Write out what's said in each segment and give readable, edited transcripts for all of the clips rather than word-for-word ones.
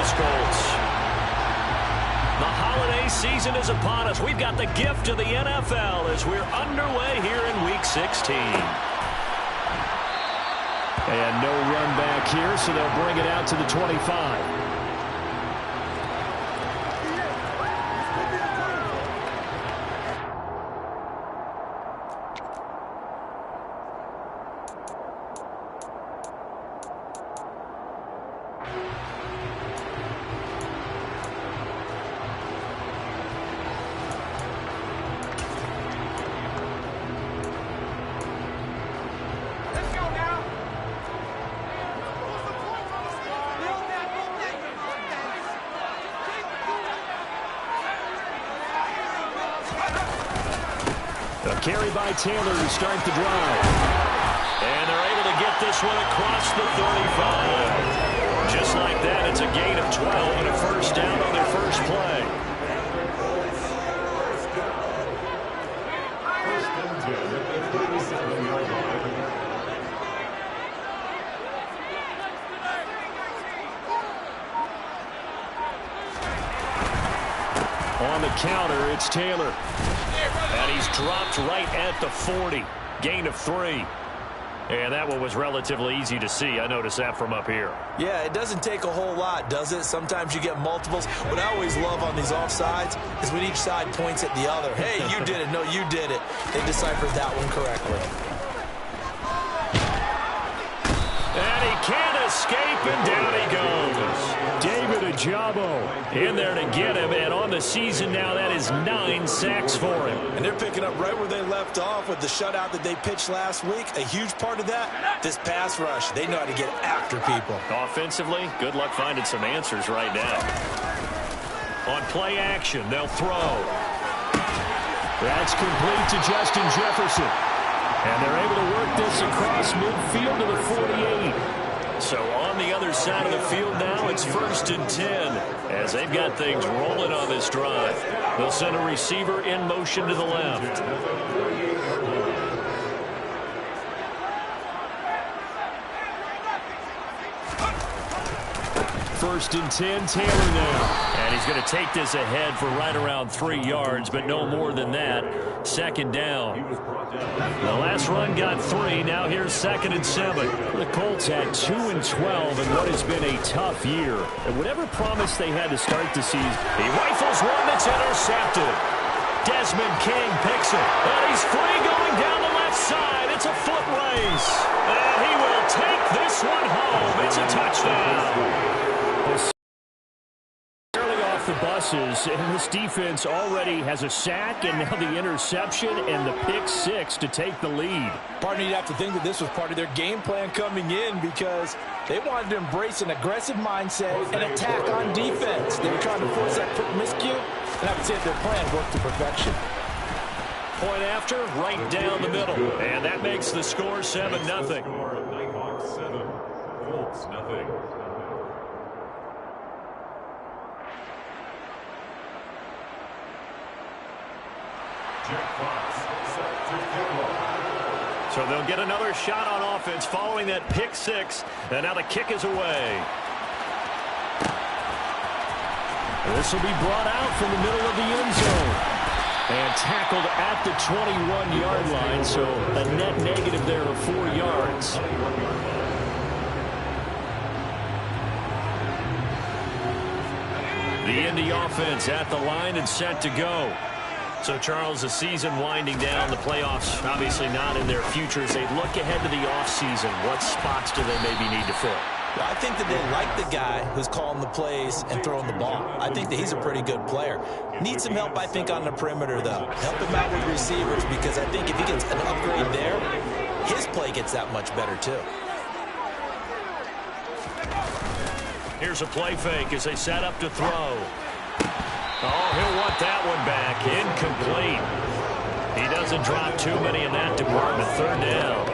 Indianapolis Colts. The holiday season is upon us. We've got the gift of the NFL as we're underway here in Week 16. And no run back here, so they'll bring it out to the 25. Carry by Taylor to start the drive. And they're able to get this one across the 35. Just like that, it's a gain of 12 and a first down on their first play. On the counter, it's Taylor. And he's dropped right at the 40. Gain of 3. And that one was relatively easy to see. I noticed that from up here. Yeah, it doesn't take a whole lot, does it? Sometimes you get multiples. What I always love on these offsides is when each side points at the other. Hey, you did it. No, you did it. They deciphered that one correctly. And he can't escape, and down he goes. David Ojabo in there to get him, and on the season now, that is 9 sacks for him. And they're picking up right where they left off with the shutout that they pitched last week. A huge part of that, this pass rush. They know how to get after people. Offensively, good luck finding some answers right now. On play action, they'll throw. That's complete to Justin Jefferson. And they're able to work this across midfield to the 48. So on the other side of the field now, it's 1st and 10 as they've got things rolling on this drive. They'll send a receiver in motion to the left. 1st and 10, Taylor now. And he's going to take this ahead for right around 3 yards, but no more than that. 2nd down. The last run got 3. Now here's 2nd and 7. The Colts had 2 and 12 in what has been a tough year. And whatever promise they had to start the season, he rifles one that's intercepted. Desmond King picks it. And he's free going down the left side. It's a foot race. And he will take this one home. It's a touchdown. The buses, and this defense already has a sack and now the interception and the pick 6 to take the lead. Partner, you'd have to think that this was part of their game plan coming in because they wanted to embrace an aggressive mindset and attack on defense. They were trying to force that quick miscue, and I would say that their plan worked to perfection. Point after, right down the middle, and that makes the score 7-0. Nighthawks 7, Colts 0. So they'll get another shot on offense following that pick 6, and now the kick is away. This will be brought out from the middle of the end zone and tackled at the 21-yard line, so a net negative there of 4 yards. The Indy offense at the line and set to go. So, Charles, the season winding down, the playoffs obviously not in their future. As they look ahead to the offseason, what spots do they maybe need to fill? Well, I think that they like the guy who's calling the plays and throwing the ball. I think that he's a pretty good player. Needs some help, I think, on the perimeter, though. Help him out with receivers because I think if he gets an upgrade there, his play gets that much better, too. Here's a play fake as they set up to throw. Oh, he'll want that one back. Incomplete. He doesn't drop too many in that department. 3rd down.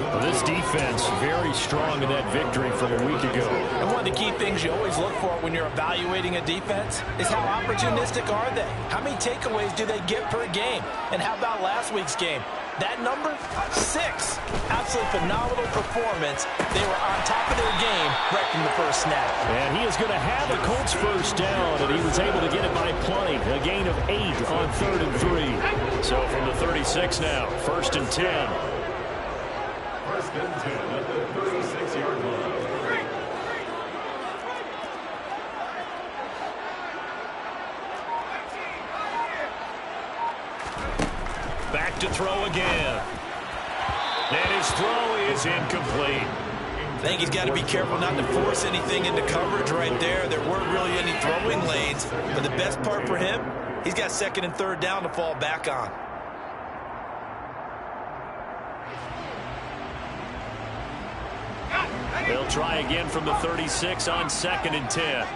Well, this defense very strong in that victory from a week ago. And one of the key things you always look for when you're evaluating a defense is how opportunistic are they? How many takeaways do they get per game? And how about last week's game? That number, 6. Absolutely phenomenal performance. They were on top of their game right from the first snap. And he is going to have the Colts first down, and he was able to get it by plenty. A gain of 8 on 3rd and 3. So from the 36 now, 1st and 10. 1st and 10 at the 36-yard line. Back to throw again. And his throw is incomplete. I think he's got to be careful not to force anything into coverage right there. There weren't really any throwing lanes. But the best part for him, he's got 2nd and 3rd down to fall back on. They'll try again from the 36 on 2nd and 10.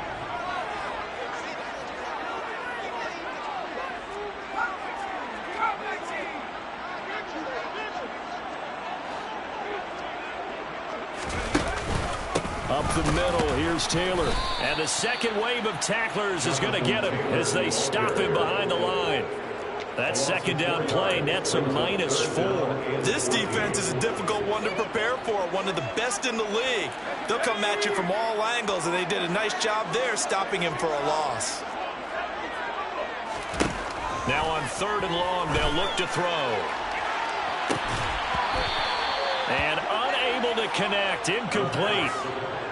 Up the middle, here's Taylor. And the second wave of tacklers is going to get him as they stop him behind the line. That 2nd down play nets a -4. This defense is a difficult one to prepare for, one of the best in the league. They'll come at you from all angles, and they did a nice job there stopping him for a loss. Now on 3rd and long, they'll look to throw. And unable to connect, incomplete.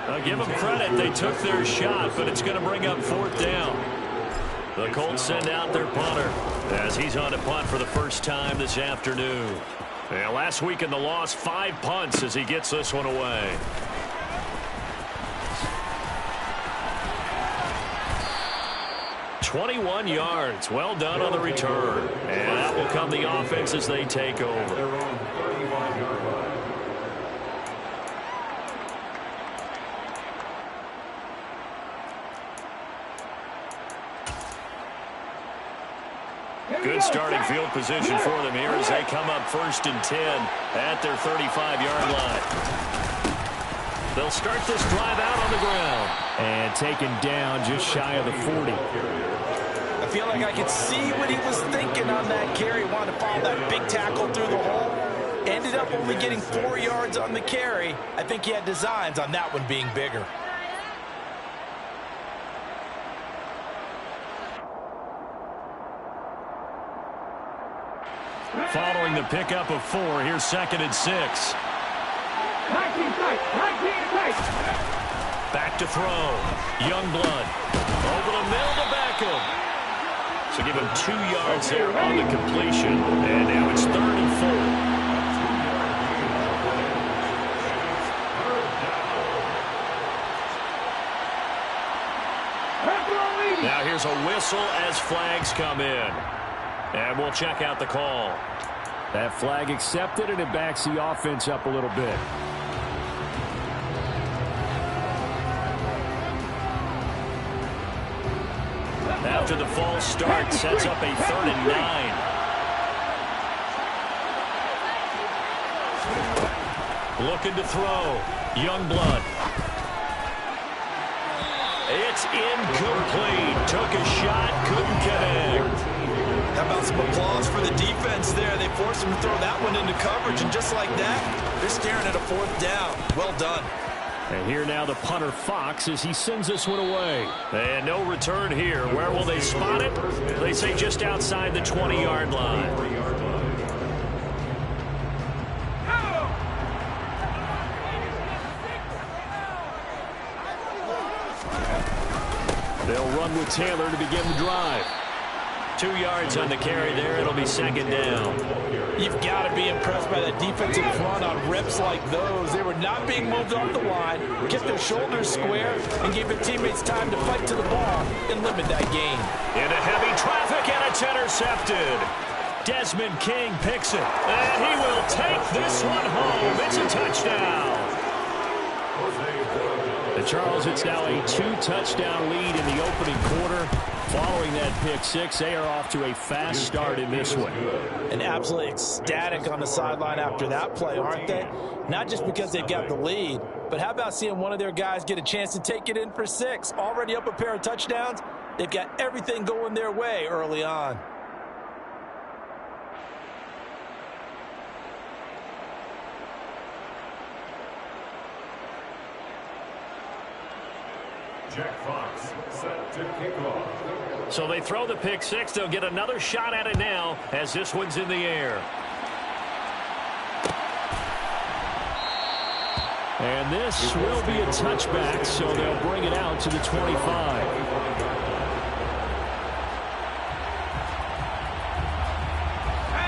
I'll give them credit, they took their shot, but it's going to bring up 4th down. The Colts send out their punter as he's on to punt for the first time this afternoon. Yeah, last week in the loss, 5 punts as he gets this one away. "21 yards. Well done on the return. And that will come the offense as they take over. Their own 35-yard line. Good starting field position for them here as they come up 1st and 10 at their 35-yard line. They'll start this drive out on the ground. And taken down just shy of the 40. I feel like I could see what he was thinking on that carry. Wanted to follow that big tackle through the hole. Ended up only getting 4 yards on the carry. I think he had designs on that one being bigger. Following the pickup of 4, here's 2nd and 6. Back to throw. Youngblood. Over the middle to Beckham. So give him 2 yards there on the completion. And now it's 3rd and 4. Now here's a whistle as flags come in. And we'll check out the call. That flag accepted, and it backs the offense up a little bit. After the false start, sets up a 3rd and 9. Looking to throw. Youngblood. It's incomplete. Took a shot, couldn't connect. How about some applause for the defense there? They forced him to throw that one into coverage, and just like that, they're staring at a 4th down. Well done. And here now the punter Fox as he sends this one away. And no return here. Where will they spot it? They say just outside the 20-yard line. They'll run with Taylor to begin the drive. 2 yards on the carry there. It'll be 2nd down. You've got to be impressed by that defensive front on reps like those. They were not being moved off the line, kept their shoulders square, and gave their teammates time to fight to the ball and limit that gain. Into heavy traffic, and it's intercepted. Desmond King picks it, and he will take this one home. It's a touchdown. The Charles, it's now a 2-touchdown lead in the opening quarter. Following that pick 6, they are off to a fast start in this one. And absolutely ecstatic on the sideline after that play, aren't they? Not just because they've got the lead, but how about seeing one of their guys get a chance to take it in for 6? Already up a pair of touchdowns. They've got everything going their way early on. Jack Fox set to kick off. So they throw the pick six. They'll get another shot at it now as this one's in the air. And this will be a touchback, so they'll bring it out to the 25.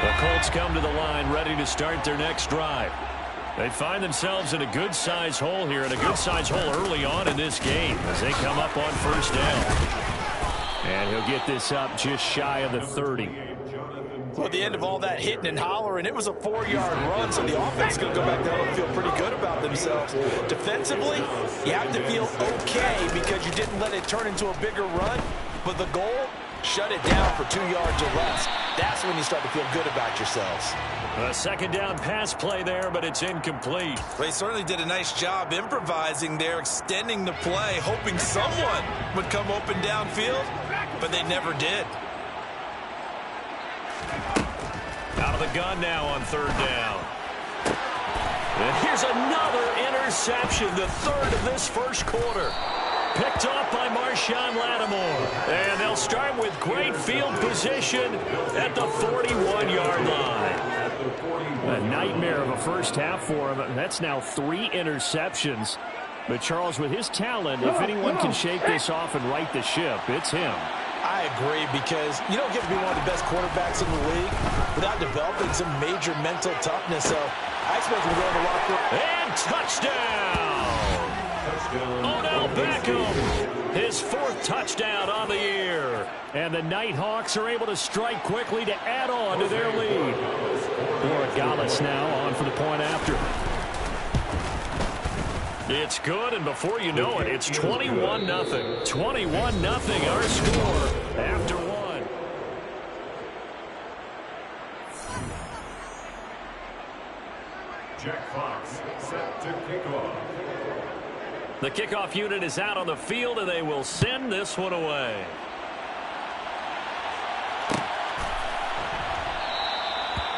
The Colts come to the line ready to start their next drive. They find themselves in a good-sized hole here, and a good-sized hole early on in this game as they come up on first down. And he'll get this up just shy of the 30. Well, at the end of all that hitting and hollering, it was a 4-yard run, so the offense is going to go back down and feel pretty good about themselves. Defensively, you have to feel okay because you didn't let it turn into a bigger run, but the goal, shut it down for 2 yards or less. That's when you start to feel good about yourselves. A second down pass play there, but it's incomplete. Well, he certainly did a nice job improvising there, extending the play, hoping someone would come open downfield, but they never did. Out of the gun now on third down. And here's another interception, the third of this first quarter. Picked off by Marshawn Lattimore. And they'll start with great field position at the 41-yard line. A nightmare of a first half for him. That's now 3 interceptions. But Charles, with his talent, if anyone can shake this off and right the ship, it's him. I agree, because you don't get to be one of the best quarterbacks in the league without developing some major mental toughness. So I expect him to go in the locker room. And touchdown! Odell Beckham, his 4th touchdown on the year. And the Nighthawks are able to strike quickly to add on to their lead. Borregales now on for the point after. It's good, and before you know it, it's 21-0. 21-0 our score after 1. Jack Fox set to kick off. The kickoff unit is out on the field, and they will send this one away.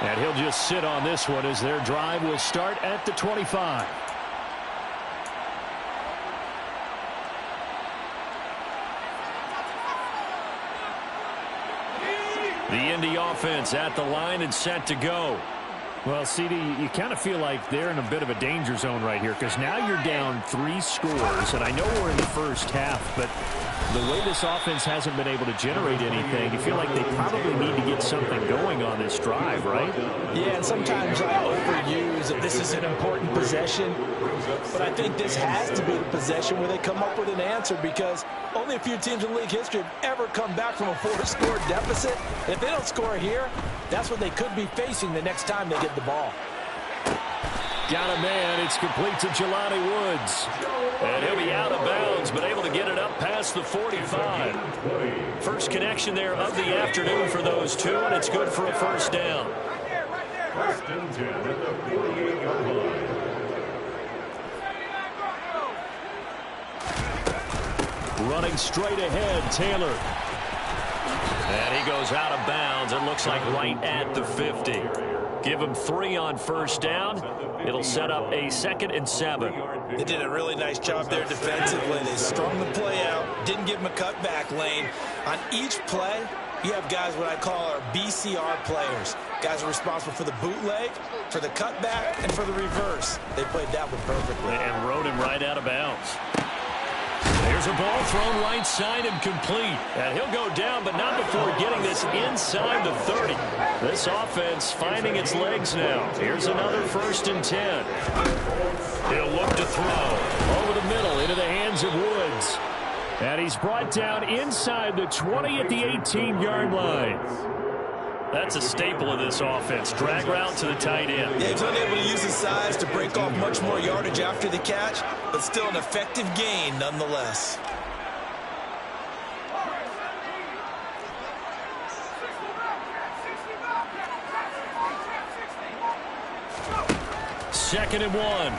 And he'll just sit on this one as their drive will start at the 25. The Indy offense at the line and set to go. Well, CD, you kind of feel like they're in a bit of a danger zone right here because now you're down 3 scores, and I know we're in the first half, but the way this offense hasn't been able to generate anything, you feel like they probably need to get something going on this drive, right? Yeah, and sometimes I overuse that this is an important possession, but I think this has to be the possession where they come up with an answer, because only a few teams in league history have ever come back from a 4-score deficit. If they don't score here, that's what they could be facing the next time they get the ball. Got a man. It's complete to Jelani Woods. And he'll be out of bounds, but able to get it up past the 45. First connection there of the afternoon for those two, and it's good for a first down. First and 10 at the 48-yard line. Running straight ahead, Taylor. And he goes out of bounds. It looks like right at the 50. Give him 3 on first down. It'll set up a 2nd and 7. They did a really nice job there defensively. They strung the play out, didn't give him a cutback lane. On each play, you have guys what I call our BCR players. Guys are responsible for the bootleg, for the cutback, and for the reverse. They played that one perfectly. And rode him right out of bounds. There's a ball thrown right side and complete. And he'll go down, but not before getting this inside the 30. This offense finding its legs now. Here's another 1st and 10. He'll look to throw. Over the middle into the hands of Woods. And he's brought down inside the 20 at the 18-yard line. That's a staple of this offense. Drag route to the tight end. Yeah, he's unable to use his size to break off much more yardage after the catch, but still an effective gain nonetheless. Second and 1.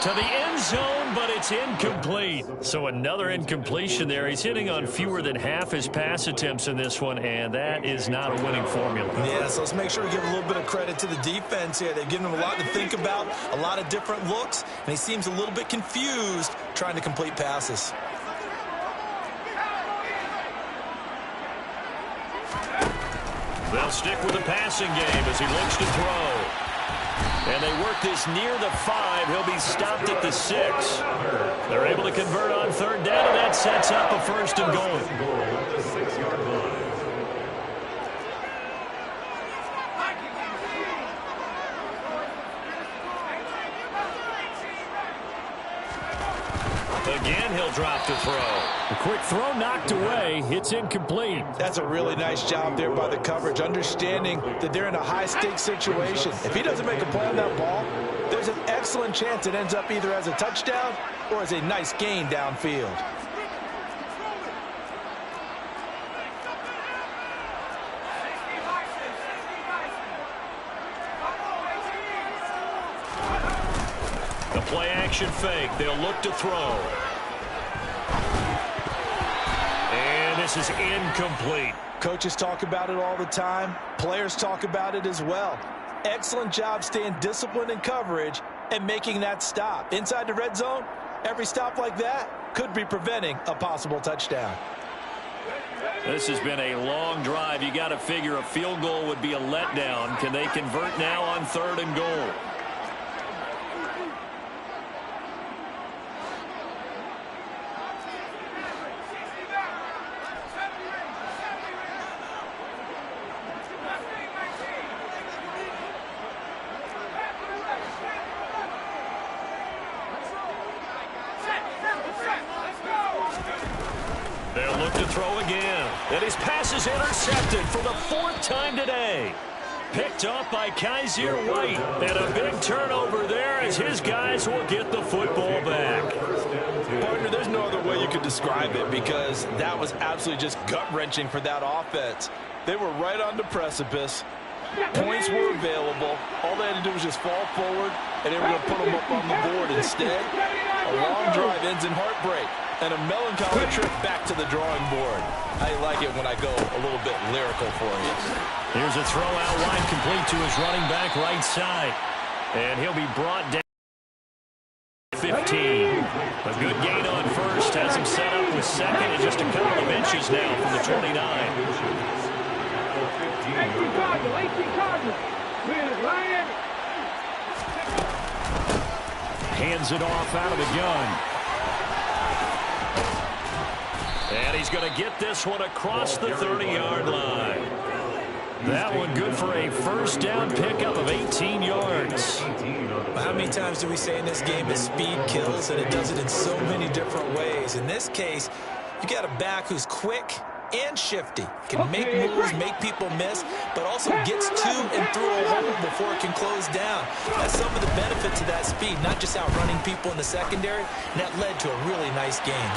To the end zone, but it's incomplete. So another incompletion there. He's hitting on fewer than half his pass attempts in this one, and that is not a winning formula. Yeah, so let's make sure we give a little bit of credit to the defense here. They've given him a lot to think about, a lot of different looks, and he seems a little bit confused trying to complete passes. They'll stick with the passing game as he looks to throw. And they work this near the 5. He'll be stopped at the 6. They're able to convert on third down, and that sets up a first and goal. At the 6-yard line. Again, he'll drop to throw. A quick throw knocked away. It's incomplete. That's a really nice job there by the coverage, understanding that they're in a high-stakes situation. If he doesn't make a play on that ball, there's an excellent chance it ends up either as a touchdown or as a nice gain downfield. The play-action fake. They'll look to throw. And this is incomplete. Coaches talk about it all the time. Players talk about it as well. Excellent job staying disciplined in coverage and making that stop. Inside the red zone, every stop like that could be preventing a possible touchdown. This has been a long drive. You got to figure a field goal would be a letdown. Can they convert now on third and goal? They'll look to throw again. And his pass is intercepted for the 4th time today. Picked up by Kaiser White. And a big turnover there as his guys will get the football back. Partner, there's no other way you could describe it because that was absolutely just gut-wrenching for that offense. They were right on the precipice. Points were available. All they had to do was just fall forward, and they were going to put them up on the board. Instead, a long drive ends in heartbreak and a melancholy trip back to the drawing board. I like it when I go a little bit lyrical for you. Here's a throw out wide complete to his running back right side. And he'll be brought down. 15. A good gain on first. Has him set up with second and just a couple of inches now from the 29. Hands it off out of the gun. And he's going to get this one across the 30-yard line. That one good for a first down pickup of 18 yards. How many times do we say in this game that speed kills, and it does it in so many different ways? In this case, you got a back who's quick and shifty, can make moves, make people miss, but also gets to and through a hole before it can close down. That's some of the benefit to that speed, not just outrunning people in the secondary, and that led to a really nice game.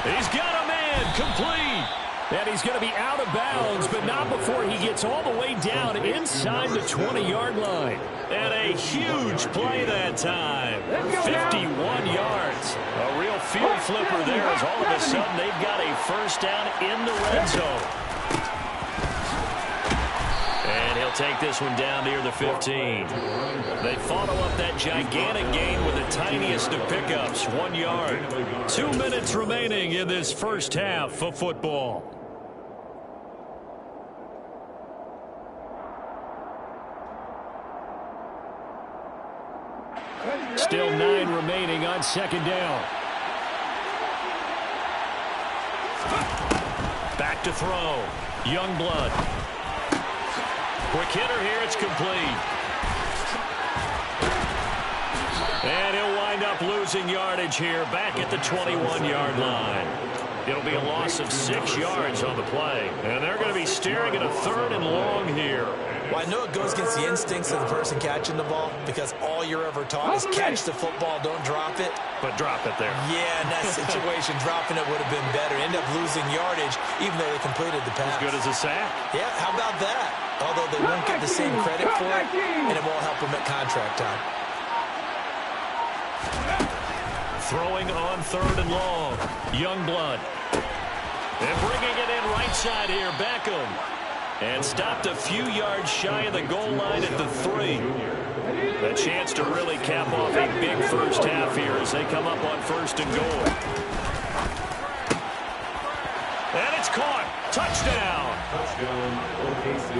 He's got a man complete. And he's going to be out of bounds, but not before he gets all the way down inside the 20-yard line. And a huge play that time. 51 yards. A real field flipper there as all of a sudden they've got a first down in the red zone. And he'll take this one down near the 15. They follow up that gigantic gain with the tiniest of pickups, 1 yard. 2 minutes remaining in this first half of football. Still 9 remaining on second down. Back to throw. Youngblood. Quick hitter here. It's complete. And he'll wind up losing yardage here back at the 21-yard line. It'll be a loss of 6 yards on the play. And they're going to be staring at a 3rd and long here. Well, I know it goes against the instincts of the person catching the ball because all you're ever taught is catch the football, don't drop it. But drop it there. Yeah, in that situation, dropping it would have been better. End up losing yardage even though they completed the pass. As good as a sack. Yeah, how about that? Although they won't get the same credit for it, and it won't help them at contract time. Throwing on 3rd and long. Youngblood. And bringing it in right side here, Beckham. And stopped a few yards shy of the goal line at the 3. A chance to really cap off a big first half here as they come up on 1st and goal. And it's caught. Touchdown.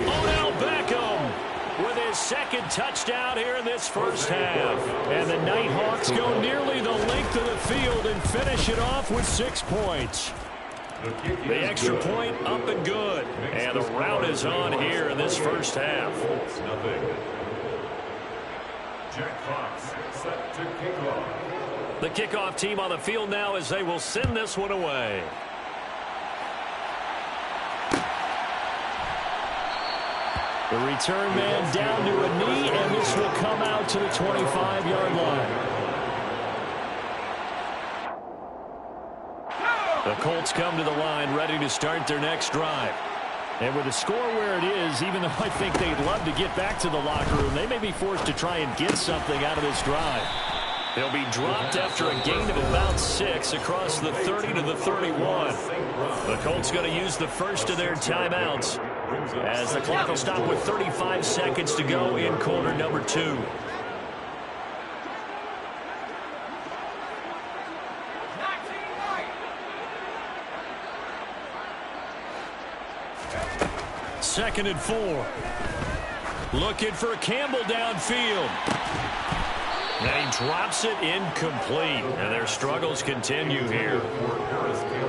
Odell Beckham with his 2nd touchdown here in this first half. And the Nighthawks go nearly the length of the field and finish it off with 6 points. The extra point up and good. And the rout is on here in this first half. Jack Fox set to kick off. The kickoff team on the field now as they will send this one away. The return man down to a knee, and this will come out to the 25-yard line. The Colts come to the line ready to start their next drive. And with the score where it is, even though I think they'd love to get back to the locker room, they may be forced to try and get something out of this drive. They'll be dropped after a gain of about 6 across the 30 to the 31. The Colts going to use the first of their timeouts as the clock will stop with 35 seconds to go in quarter number 2. Second and 4. Looking for Campbell downfield. And he drops it incomplete. And their struggles continue here.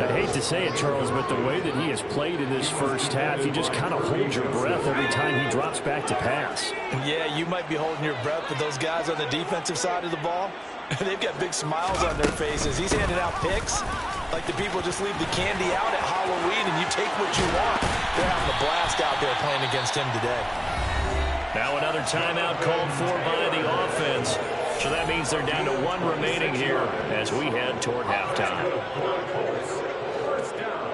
I hate to say it, Charles, but the way that he has played in this first half, you just kind of hold your breath every time he drops back to pass. Yeah, you might be holding your breath, but those guys on the defensive side of the ball, they've got big smiles on their faces. He's handing out picks like the people just leave the candy out at Halloween and you take what you want. They're having a blast out there playing against him today. Now another timeout called for by the offense. So that means they're down to 1 remaining here as we head toward halftime. First down.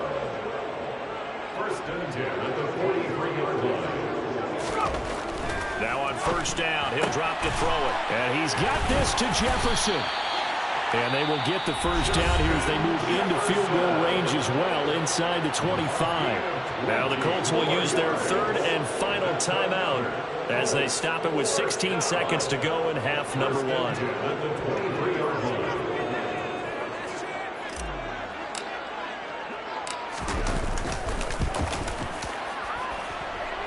1st and 10 at the 43-yard line. Now on 1st down, he'll drop to throw it. And he's got this to Jefferson. And they will get the first down here as they move into field goal range as well inside the 25. Now the Colts will use their 3rd and final timeout as they stop it with 16 seconds to go in half number 1.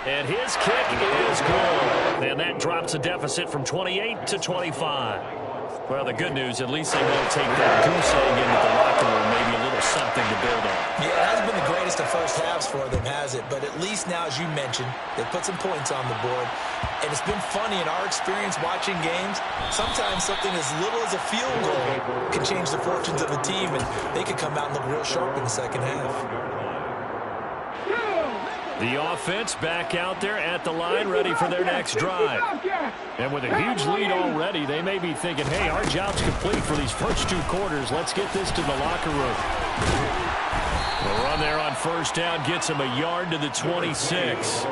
And his kick is good. And that drops a deficit from 28 to 25. Well, the good news, at least they won't take that goose egg into the locker room. Maybe a little something to build on. Yeah, it hasn't been the greatest of first halves for them, has it? But at least now, as you mentioned, they put some points on the board. And it's been funny in our experience watching games. Sometimes something as little as a field goal can change the fortunes of a team, and they could come out and look real sharp in the second half. The offense back out there at the line, ready for their next drive. And with a huge lead already, they may be thinking, hey, our job's complete for these first 2 quarters. Let's get this to the locker room. The run there on 1st down gets him a yard to the 26.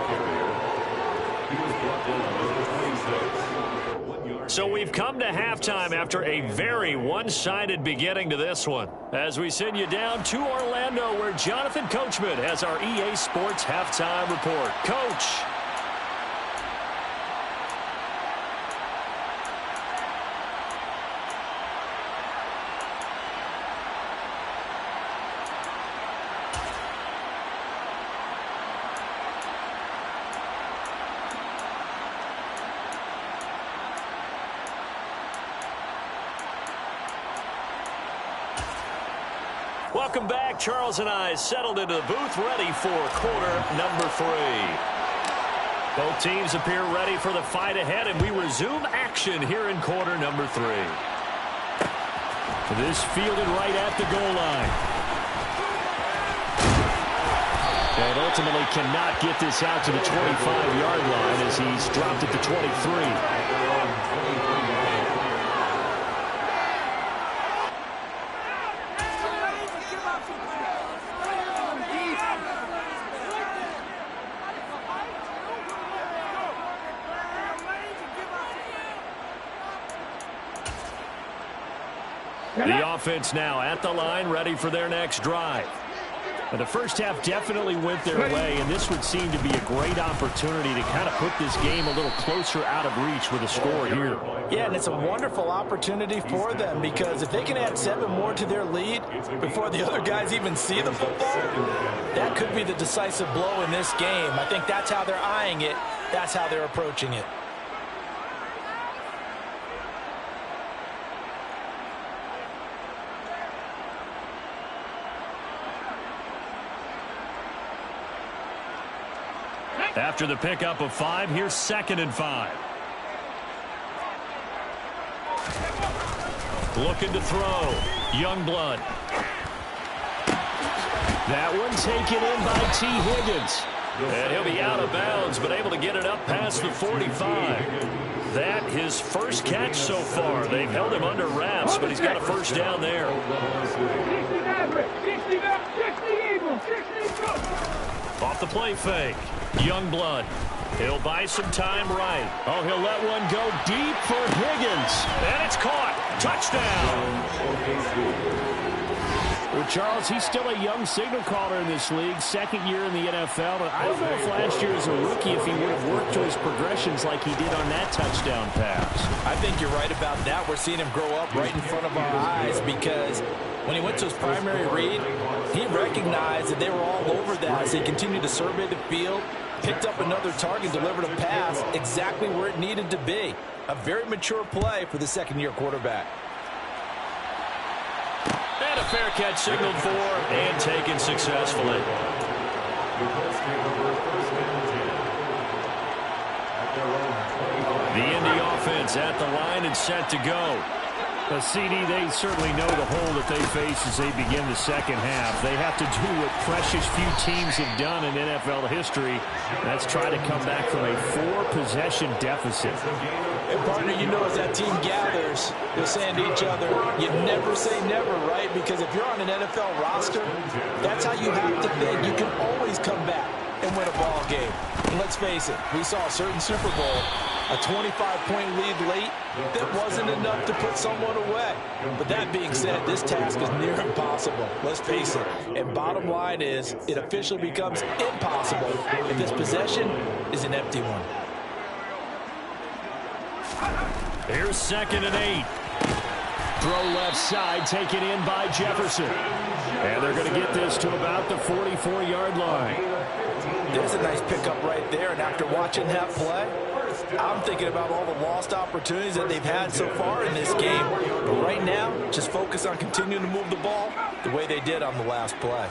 So we've come to halftime after a very one-sided beginning to this one. As we send you down to Orlando, where Jonathan Coachman has our EA Sports Halftime Report. Coach. Welcome back. Charles and I settled into the booth, ready for quarter number 3. Both teams appear ready for the fight ahead, and we resume action here in quarter number 3. This fielded right at the goal line. And ultimately cannot get this out to the 25-yard line as he's dropped at the 23. The offense now at the line, ready for their next drive. But the first half definitely went their way, and this would seem to be a great opportunity to kind of put this game a little closer out of reach with a score here. Yeah, and it's a wonderful opportunity for them, because if they can add 7 more to their lead before the other guys even see the football, that could be the decisive blow in this game. I think that's how they're eyeing it. That's how they're approaching it. After the pickup of 5, here's 2nd and 5. Looking to throw. Youngblood. That one taken in by T. Higgins. And he'll be out of bounds, but able to get it up past the 45. That his first catch so far. They've held him under wraps, but he's got a first down there. Off the play fake. Youngblood. He'll buy some time right. Oh, he'll let one go deep for Higgins. And it's caught. Touchdown. Well, Charles, he's still a young signal caller in this league, 2nd year in the NFL. But I don't know if last year as a rookie, if he would have worked to his progressions like he did on that touchdown pass. I think you're right about that. We're seeing him grow up right in front of our eyes, because when he went to his primary read, he recognized that they were all over that as he continued to survey the field, picked up another target, delivered a pass exactly where it needed to be. A very mature play for the 2nd-year quarterback. And a fair catch signaled for and taken successfully. The Indy offense at the line and set to go. CD, they certainly know the hole that they face as they begin the 2nd half. They have to do what precious few teams have done in NFL history. That's try to come back from a 4-possession deficit. And partner, you know, as that team gathers, they're saying to each other, you never say never, right? Because if you're on an NFL roster, that's how you have to think. You can always come back and win a ball game. And let's face it, we saw a certain Super Bowl, a 25-point lead late, that wasn't enough to put someone away. But that being said, this task is near impossible. Let's face it. And bottom line is, it officially becomes impossible if this possession is an empty one. Here's 2nd and 8. Throw left side, taken in by Jefferson. And they're going to get this to about the 44-yard line. There's a nice pickup right there, and after watching that play, I'm thinking about all the lost opportunities that they've had so far in this game. But right now, just focus on continuing to move the ball the way they did on the last play.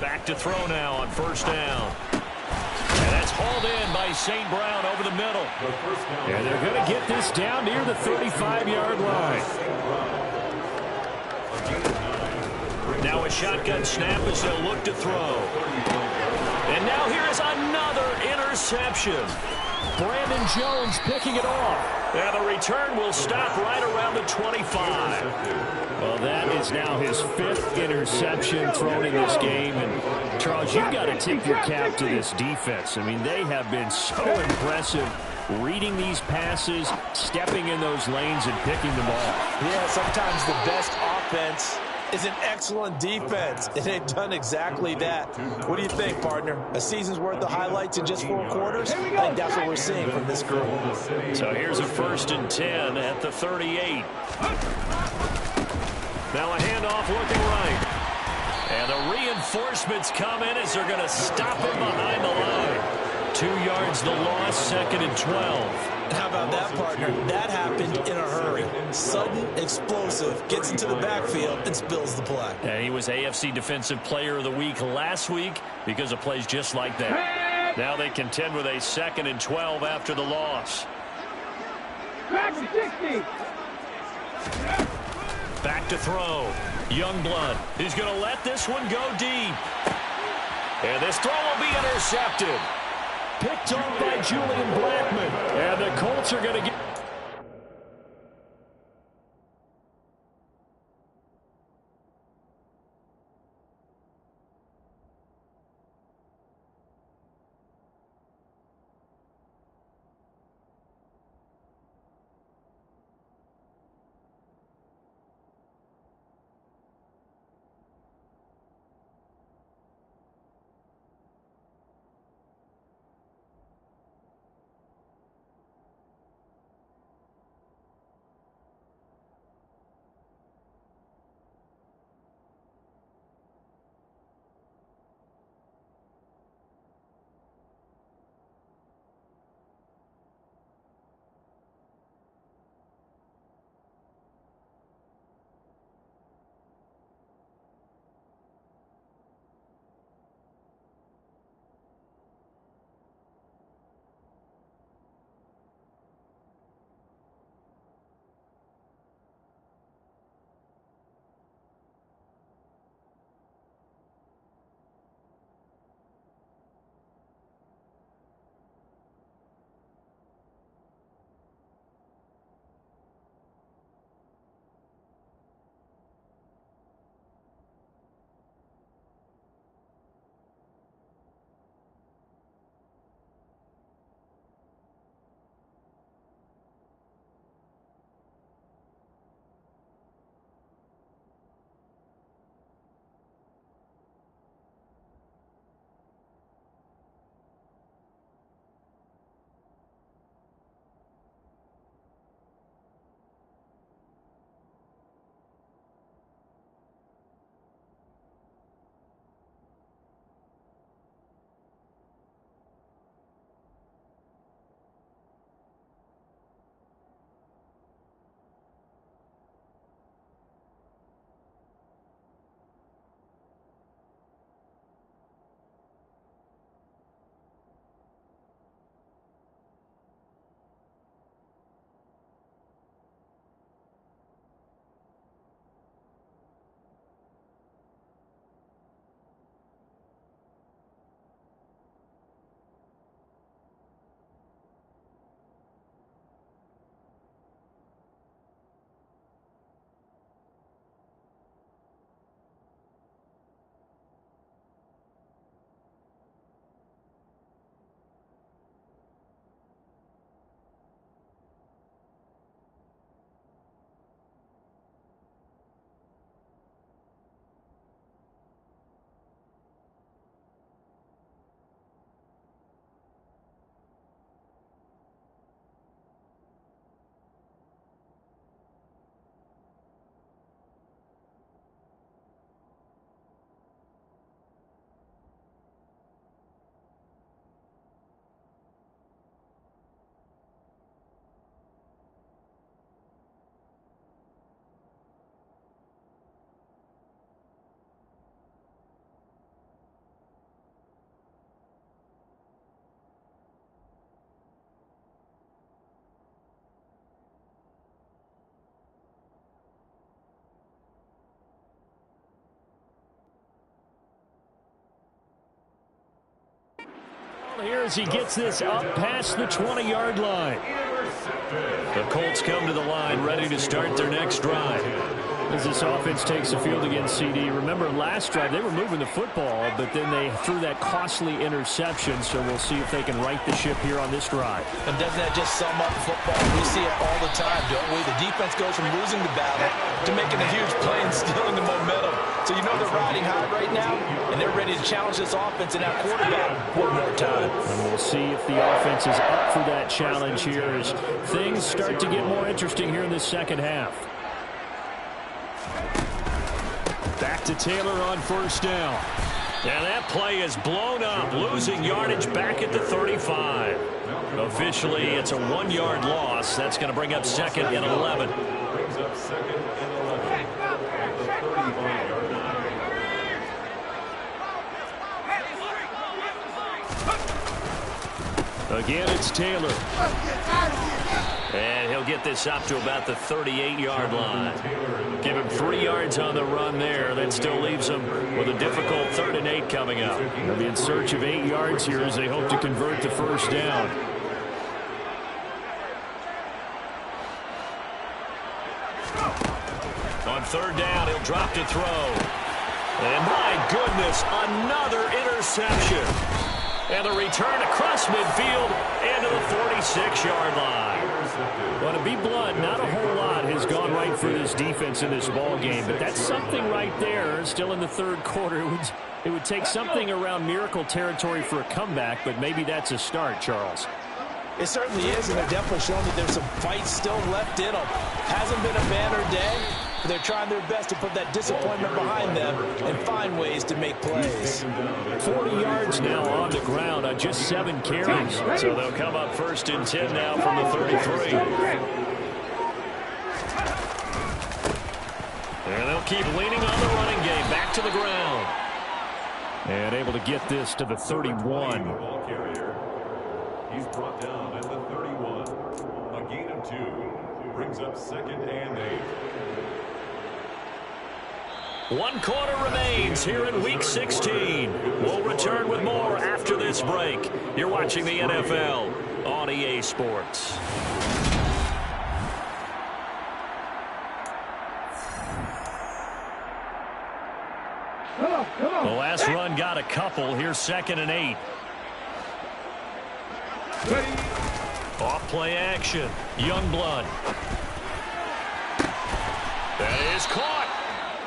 Back to throw now on 1st down. And that's hauled in by St. Brown over the middle. And they're going to get this down near the 35-yard line. Now a shotgun snap as they'll look to throw. And now here is another interception. Brandon Jones picking it off. And the return will stop right around the 25. Well, that is now his 5th interception thrown in this game. And, Charles, you've got to tip your cap to this defense. I mean, they have been so impressive reading these passes, stepping in those lanes, and picking them off. Yeah, sometimes the best offense is an excellent defense, and they've done exactly that. What do you think, partner? A season's worth of highlights in just 4 quarters? I think that's what we're seeing from this group. So here's a 1st and 10 at the 38. Now a handoff looking right. And the reinforcements come in as they're going to stop him behind the line. 2 yards the loss, 2nd and 12. How about that, partner? That happened in a hurry. Sudden, explosive, gets into the backfield and spills the play. And he was AFC Defensive Player of the Week last week because of plays just like that. Now they contend with a 2nd and 12 after the loss. Back to throw. Youngblood. He's going to let this one go deep. And this throw will be intercepted. Picked off by Julian Blackmon. And the Colts are going to get... Here as he gets this up past the 20-yard line. The Colts come to the line ready to start their next drive. As this offense takes the field against CD. Remember last drive they were moving the football, but then they threw that costly interception, so we'll see if they can right the ship here on this drive. And doesn't that just sum up football? We see it all the time, don't we? The defense goes from losing the battle to making a huge play and stealing the momentum. So you know they're riding high right now, and they're ready to challenge this offense and that quarterback one more time. And we'll see if the offense is up for that challenge here as things start to get more interesting here in the second half. Back to Taylor on first down. And that play is blown up, losing yardage back at the 35. Officially, it's a 1-yard loss. That's going to bring up second and 11. Brings up second and 11. The 35-yard line. Again, it's Taylor. And he'll get this up to about the 38-yard line. Give him 3 yards on the run there. That still leaves him with a difficult 3rd and 8 coming up. They'll be in search of 8 yards here as they hope to convert the first down. On 3rd down, he'll drop to throw. And my goodness, another interception. And a return across midfield into the 46-yard line. Well, to be blunt, not a whole lot has gone right for this defense in this ball game, but that's something right there. Still in the 3rd quarter, it would take something around miracle territory for a comeback, but maybe that's a start, Charles. It certainly is, and they're definitely showing that there's some fight still left in them. Hasn't been a banner day, but they're trying their best to put that disappointment behind them and find ways to make plays. 40 yards now on the ground on just 7 carries. So they'll come up 1st and 10 now from the 33. And they'll keep leaning on the running game. Back to the ground. And able to get this to the 31. He's brought down at the 31. A gain of 2. Brings up second and 8. 1 quarter remains here in Week 16. We'll return with more after this break. You're watching the NFL on EA Sports. The last run got a couple. Here's 2nd and 8. Off play action. Youngblood. That is caught.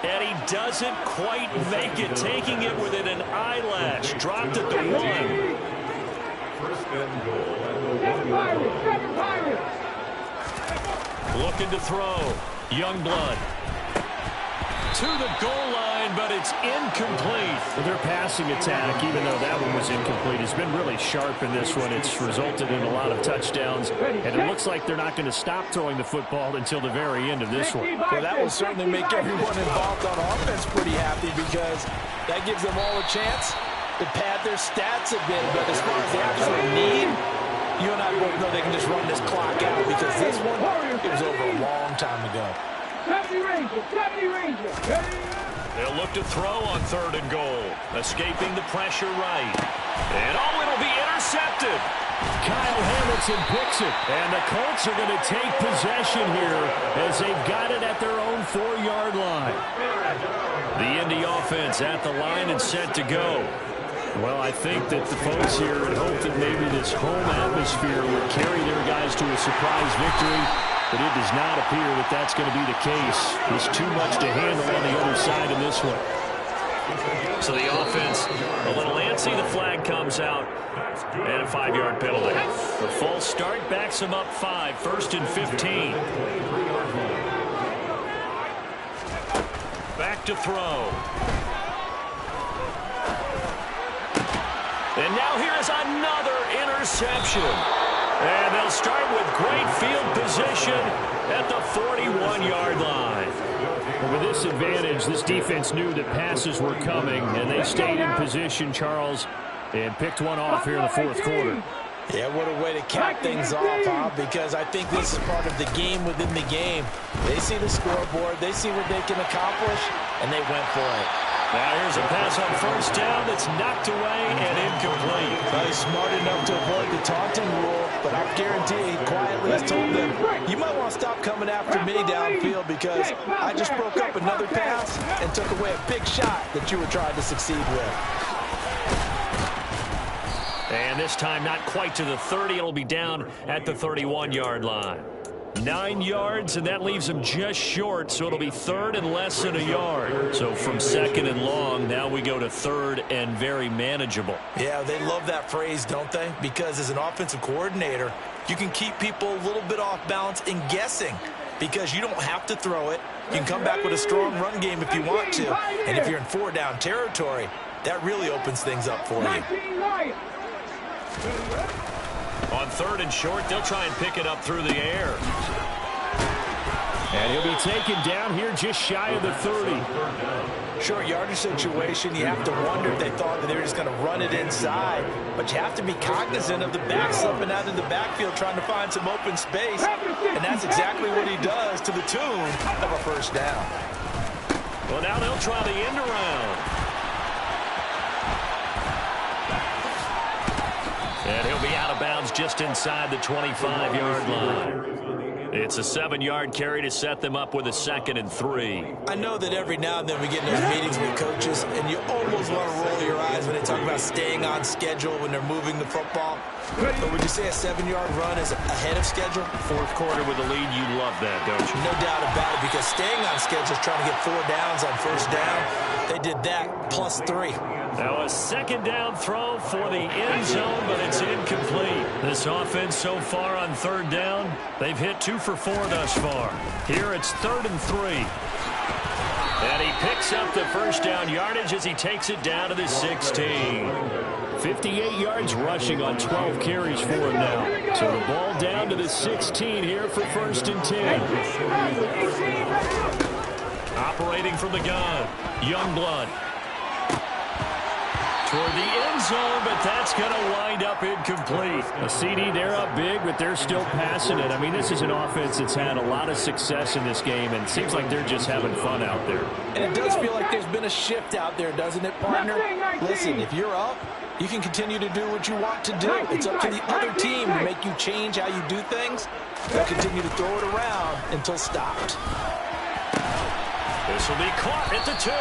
And he doesn't quite make it, taking it within an eyelash. Dropped at the 1. First and goal at the 1. Looking to throw. Youngblood. To the goal line, but it's incomplete. Well, their passing attack, even though that one was incomplete, has been really sharp in this one. It's resulted in a lot of touchdowns, and it looks like they're not going to stop throwing the football until the very end of this one. Well, that will certainly make everyone involved on offense pretty happy because that gives them all a chance to pad their stats a bit. But as far as the actual need, you and I both know they can just run this clock out because this one, it was over a long time ago. They'll look to throw on 3rd and goal. Escaping the pressure right. And oh, it'll be intercepted. Kyle Hamilton picks it. And the Colts are going to take possession here as they've got it at their own 4-yard line. The Indy offense at the line and set to go. Well, I think that the folks here had hoped that maybe this home atmosphere would carry their guys to a surprise victory. But it does not appear that that's going to be the case. There's too much to handle on the other side in this one. So the offense a little antsy. The flag comes out. And a 5-yard penalty. The false start backs them up 5. 1st and 15. Back to throw. And now here's another interception. And they'll start with great field position at the 41-yard line. Well, with this advantage, this defense knew that passes were coming, and they stayed in position, Charles, and picked one off here in the 4th quarter. Yeah, what a way to cap things off, huh? Because I think this is part of the game within the game. They see the scoreboard, they see what they can accomplish, and they went for it. Now here's a pass on first down that's knocked away and incomplete. Well, he's smart enough to avoid the taunting rule, but I guarantee he quietly has told them, you might want to stop coming after me downfield because I just broke up another pass and took away a big shot that you were trying to succeed with. And this time not quite to the 30. It'll be down at the 31-yard line. 9 yards, and that leaves him just short, so it'll be third and less than a yard. So from second and long, now we go to third and very manageable. Yeah, they love that phrase, don't they? Because as an offensive coordinator, you can keep people a little bit off balance and guessing because you don't have to throw it. You can come back with a strong run game if you want to. And if you're in 4-down territory, that really opens things up for you. On third and short, they'll try and pick it up through the air. And he'll be taken down here just shy of the 30. Short yardage situation, you have to wonder if they thought that they were just going to run it inside. But you have to be cognizant of the back slipping out in the backfield trying to find some open space. And that's exactly what he does to the tune of a first down. Well, now they'll try the end around. And he'll be out of bounds just inside the 25-yard line. It's a 7-yard carry to set them up with a 2nd and 3. I know that every now and then we get in those meetings with coaches, and you almost want to roll your eyes when they talk about staying on schedule when they're moving the football. But would you say a 7-yard run is ahead of schedule? Fourth quarter with a lead, you love that, don't you? No doubt about it, because staying on schedule is trying to get 4 downs on first down. They did that plus 3. Now a 2nd down throw for the end zone, but it's incomplete. This offense so far on 3rd down, they've hit 2 for 4 thus far. Here it's 3rd and 3. And he picks up the first down yardage as he takes it down to the 16. 58 yards rushing on 12 carries for him now. So the ball down to the 16 here for 1st and 10. Operating from the gun, Youngblood. Toward the end zone, but that's going to wind up incomplete. A CD, they're up big, but they're still passing it. I mean, this is an offense that's had a lot of success in this game, and it seems like they're just having fun out there. And it does feel like there's been a shift out there, doesn't it, partner? Listen, if you're up, you can continue to do what you want to do. It's up to the other team to make you change how you do things. They'll continue to throw it around until stopped. This will be caught at the 2.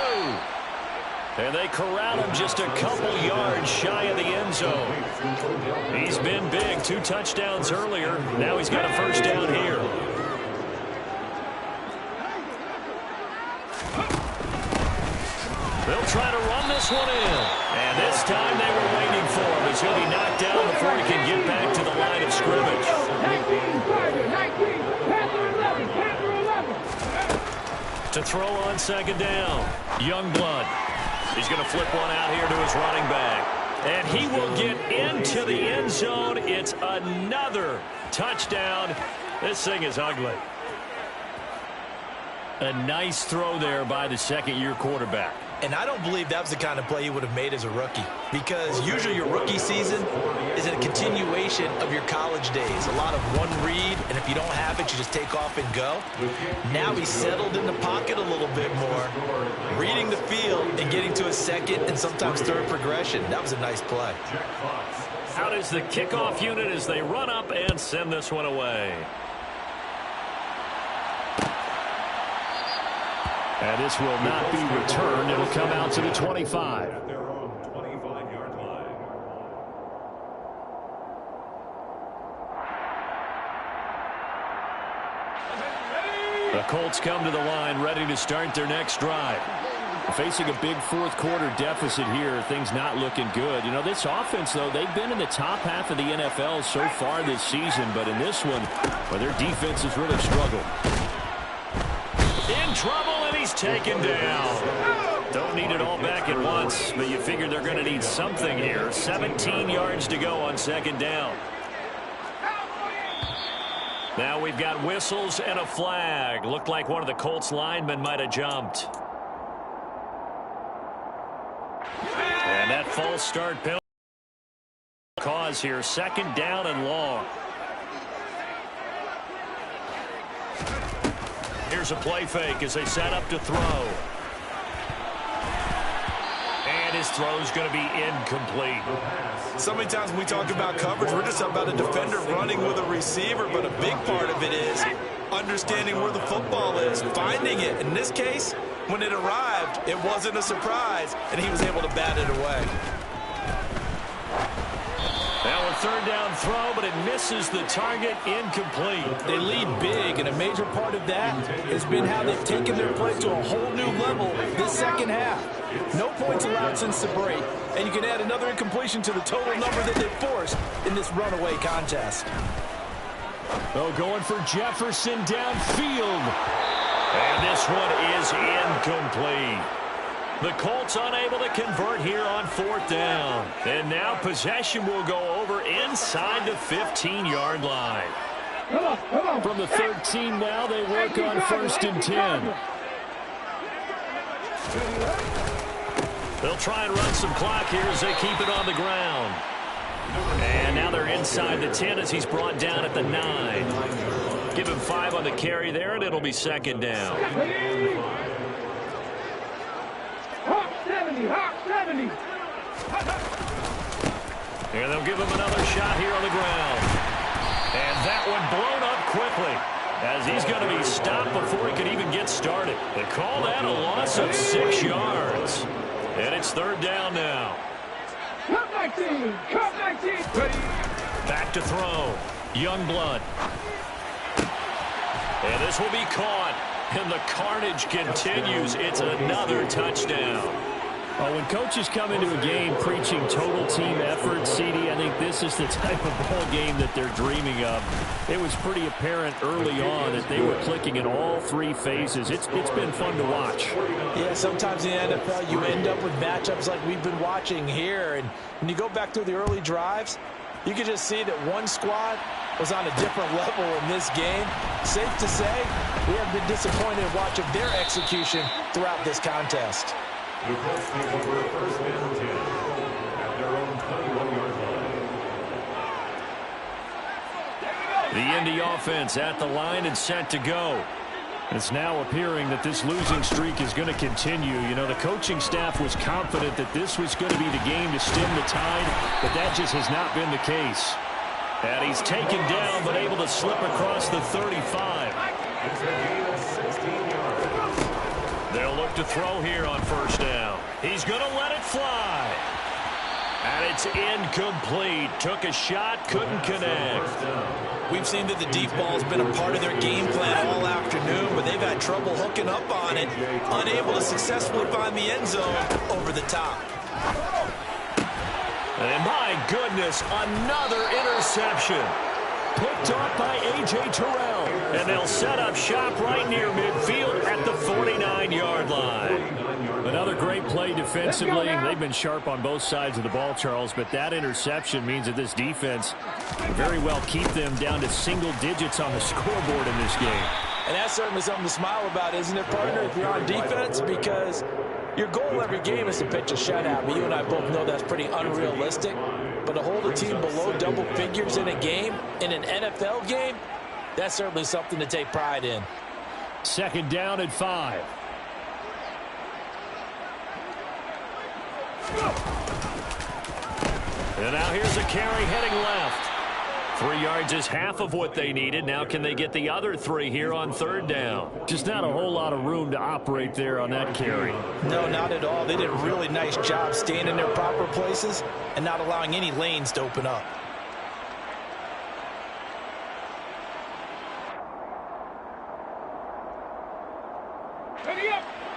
And they corral him just a couple yards shy of the end zone. He's been big. 2 touchdowns earlier. Now he's got a first down here. They'll try to run this one in. And this time they were waiting for him as he'll be knocked down before he can get back to the line of scrimmage. To throw on 2nd down, Youngblood. He's going to flip one out here to his running back. And he will get into the end zone. It's another touchdown. This thing is ugly. A nice throw there by the 2nd-year quarterback. And I don't believe that was the kind of play he would have made as a rookie. Because usually your rookie season is a continuation of your college days. A lot of one read, and if you don't have it, you just take off and go. Now he's settled in the pocket a little bit more, reading the field and getting to a 2nd and sometimes 3rd progression. That was a nice play. Out is the kickoff unit as they run up and send this one away. And this will not be returned. It'll come out to the 25. Their own 25-yard line. The Colts come to the line ready to start their next drive. Facing a big 4th quarter deficit here, things not looking good. You know, this offense, though, they've been in the top half of the NFL so far this season, but in this one, well, their defense has really struggled. In trouble, and he's taken down. Don't need it all back at once, but you figure they're going to need something here. 17 yards to go on 2nd down. Now we've got whistles and a flag. Looked like one of the Colts linemen might have jumped. And that false start penalty cause here. 2nd down and long. Here's a play fake as they set up to throw. His throw is going to be incomplete. So many times when we talk about coverage, we're just about a defender running with a receiver, but a big part of it is understanding where the football is, finding it. In this case, when it arrived, it wasn't a surprise, and he was able to bat it away. Now a third down throw, but it misses the target, incomplete. They lead big, and a major part of that has been how they've taken their play to a whole new level this second half. No points allowed since the break, and you can add another incompletion to the total number that they forced in this runaway contest. Oh, going for Jefferson downfield. And this one is incomplete. The Colts unable to convert here on fourth down. And now possession will go over inside the 15-yard line. From the 13 now, they work on 1st and 10. They'll try and run some clock here as they keep it on the ground. And now they're inside the 10 as he's brought down at the 9. Give him 5 on the carry there, and it'll be 2nd down. And they'll give him another shot here on the ground. And that one blown up quickly as he's going to be stopped before he could even get started. They call that a loss of 6 yards. And it's 3rd down now. Back to throw. Youngblood. And this will be caught. And the carnage continues. It's another touchdown. Oh, when coaches come into a game preaching total team effort, CD, I think this is the type of ball game that they're dreaming of. It was pretty apparent early on that they were clicking in all 3 phases. It's been fun to watch. Yeah, sometimes in the NFL you end up with matchups like we've been watching here. And when you go back through the early drives, you can just see that one squad was on a different level in this game. Safe to say, we have been disappointed in watching their execution throughout this contest. The Colts take over 1st and 10 at their own 31-yard line. The Indy offense at the line and set to go. It's now appearing that this losing streak is going to continue. You know, the coaching staff was confident that this was going to be the game to stem the tide, but that just has not been the case. And he's taken down, but able to slip across the 35. It's a gain of 16 yards. They'll look to throw here on 1st down. He's going to let it fly. And it's incomplete. Took a shot, couldn't connect. We've seen that the deep ball has been a part of their game plan all afternoon, but they've had trouble hooking up on it, unable to successfully find the end zone over the top. And my goodness, another interception. Picked off by A.J. Terrell. And they'll set up shop right near midfield at the 49-yard line. Another great play defensively. They've been sharp on both sides of the ball, Charles, but that interception means that this defense very well keep them down to single digits on the scoreboard in this game. And that's certainly something to smile about, isn't it, partner, if you're on defense? Because your goal every game is to pitch a shutout, but you and I both know that's pretty unrealistic. But to hold a team below double figures in a game, in an NFL game, that's certainly something to take pride in. 2nd down and 5. And now here's a carry heading left. 3 yards is half of what they needed. Now can they get the other 3 here on 3rd down? Just not a whole lot of room to operate there on that carry. No, not at all. They did a really nice job staying in their proper places and not allowing any lanes to open up.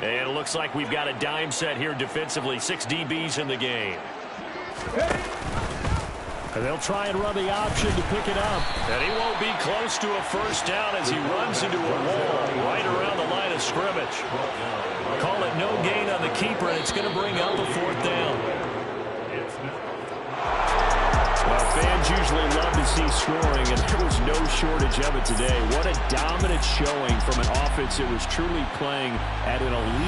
And it looks like we've got a dime set here defensively. 6 DBs in the game. And they'll try and run the option to pick it up. And he won't be close to a 1st down as he runs into a wall right around the line of scrimmage. Call it no gain on the keeper, and it's going to bring up a 4th down. Well, fans usually love to see scoring, and there was no shortage of it today. What a dominant showing from an offense that was truly playing at an elite